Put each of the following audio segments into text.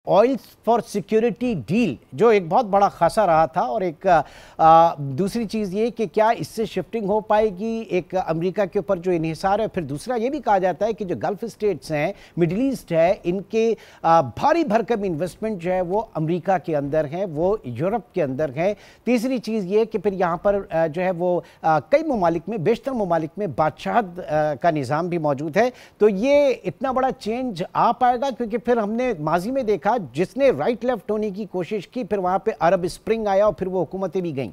Oil for security deal जो एक बहुत बड़ा खासा रहा था, और एक दूसरी चीज़ ये कि क्या इससे शिफ्टिंग हो पाएगी एक अमेरिका के ऊपर जो इन्हिसार है। फिर दूसरा ये भी कहा जाता है कि जो गल्फ स्टेट्स हैं, मिडिल ईस्ट है, इनके भारी भरकम इन्वेस्टमेंट जो है वो अमेरिका के अंदर है, वो यूरोप के अंदर है। तीसरी चीज़ ये कि फिर यहाँ पर जो है वो कई ममालिक में, बेशतर ममालिक में बादशाहत का निज़ाम भी मौजूद है। तो ये इतना बड़ा चेंज आ पाएगा, क्योंकि फिर हमने माजी में देखा जिसने राइट लेफ्ट होने की कोशिश की, फिर वहां पे अरब स्प्रिंग आया और फिर वो हुकूमतें भी गईं।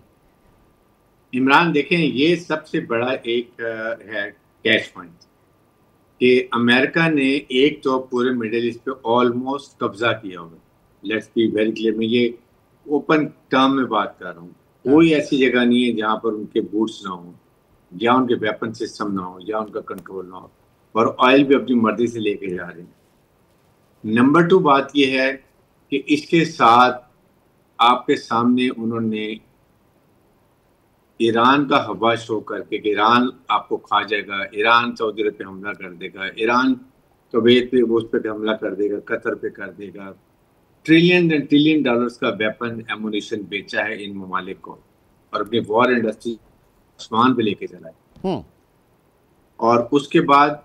इमरान देखें, ये सबसे बड़ा एक है कैश पॉइंट कि अमेरिका ने एक तो पूरे मिडिल ईस्ट पे ऑलमोस्ट कब्जा किया हुआ। लेट्स बी वेरी क्लियर, मैं ये ओपन टर्म में बात कर रहा हूँ। कोई ऐसी जगह नहीं है जहाँ पर उनके बूट्स ना हो, या उनके वेपन सिस्टम ना हो, या उनका कंट्रोल ना हो, और ऑयल भी अपनी मर्जी से लेके जा रहे हैं। नंबर 2 बात यह है कि इसके साथ आपके सामने उन्होंने ईरान का हवा शो करके कि ईरान आपको खा जाएगा, ईरान सऊदी अरब पे हमला कर देगा, ईरान कुवैत पे उस पे हमला कर देगा, कतर पे कर देगा। ट्रिलियन एंड ट्रिलियन डॉलर्स का वेपन एमुनिशन बेचा है इन ममालिक को, और अपनी वॉर इंडस्ट्री आसमान पे लेके चला है। और उसके बाद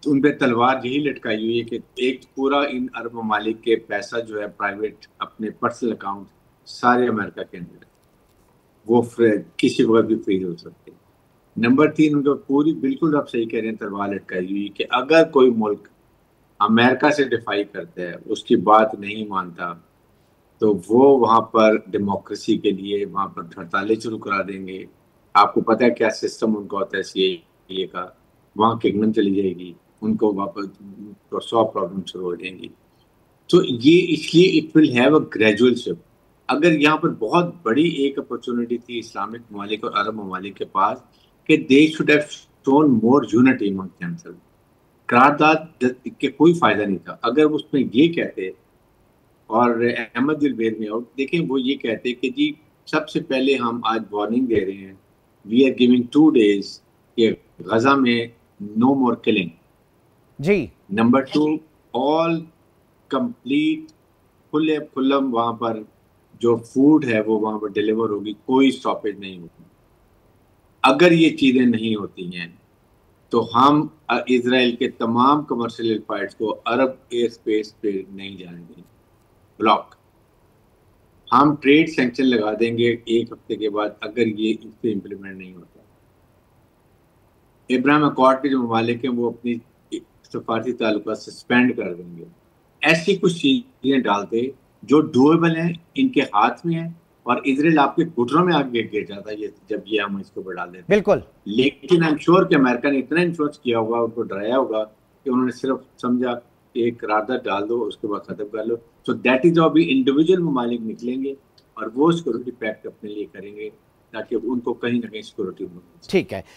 उन पे तलवार यही लटकाई हुई है कि एक पूरा इन अरब ममालिक के पैसा जो है प्राइवेट अपने पर्सनल अकाउंट सारे अमेरिका के अंदर, वो किसी वक्त भी फ्रीज हो सकते हैं। नंबर 3, उनको पूरी, बिल्कुल आप सही कह रहे हैं, तलवार लटकाई हुई कि अगर कोई मुल्क अमेरिका से डिफाई करता है, उसकी बात नहीं मानता, तो वो वहाँ पर डेमोक्रेसी के लिए वहाँ पर हड़तालें शुरू करा देंगे। आपको पता है क्या सिस्टम उनका होता है सीए का, वहाँ किंगडम चली जाएगी, उनको वापस 100 प्रॉब्लम शुरू हो जाएंगी। तो ये इसलिए it will have a gradual shift. अगर यहाँ पर बहुत बड़ी एक अपॉर्चुनिटी थी इस्लामिक ममालिक और अरब ममालिक के पास कि they should have shown more unity among themselves. करारदाद के कोई फायदा नहीं था अगर उसमें ये कहते, और अहमद दिल बेर में आउट देखें, वो ये कहते कि जी सबसे पहले हम आज वार्निंग दे रहे हैं, वी आर गिविंग 2 days कि गजा में नो मोर किलिंग जी। नंबर 2, ऑल कंप्लीट खुले खुल्लम वहां पर जो फूड है वो वहां पर डिलीवर होगी, कोई स्टॉपेज नहीं होगी। अगर ये चीजें नहीं होती हैं तो हम इजराइल के तमाम कमर्शियल फ्लाइट्स को अरब एयर स्पेस पे नहीं जाने देंगे, ब्लॉक। हम ट्रेड सैंक्शन लगा देंगे 1 हफ्ते के बाद अगर ये इस पे इम्प्लीमेंट नहीं होता। इब्राहिम अकॉर्ड के जो ममालिक हैं वो अपनी सफारती ताल्लुकात सस्पेंड कर देंगे। ऐसी कुछ चीजें डालते जो डूएबल हैं, इनके हाथ में है, और इजराइल आपके घुटनों में आगे गिर जाता है जब ये हम इसके ऊपर डाल देते हैं। बिल्कुल। लेकिन आई एम श्योर कि अमेरिका ने इतना इन्फ्लुएंस किया होगा, उनको डराया होगा कि उन्होंने सिर्फ समझा कि एक करारदाद डाल दो, उसके बाद खत्म कर लो। सो दैट इज अभी इंडिविजुअल ममालिक निकलेंगे और वो सिक्योरिटी पैक्ट अपने लिए करेंगे ताकि उनको कहीं ना कहीं सिक्योरिटी मिले। ठीक है।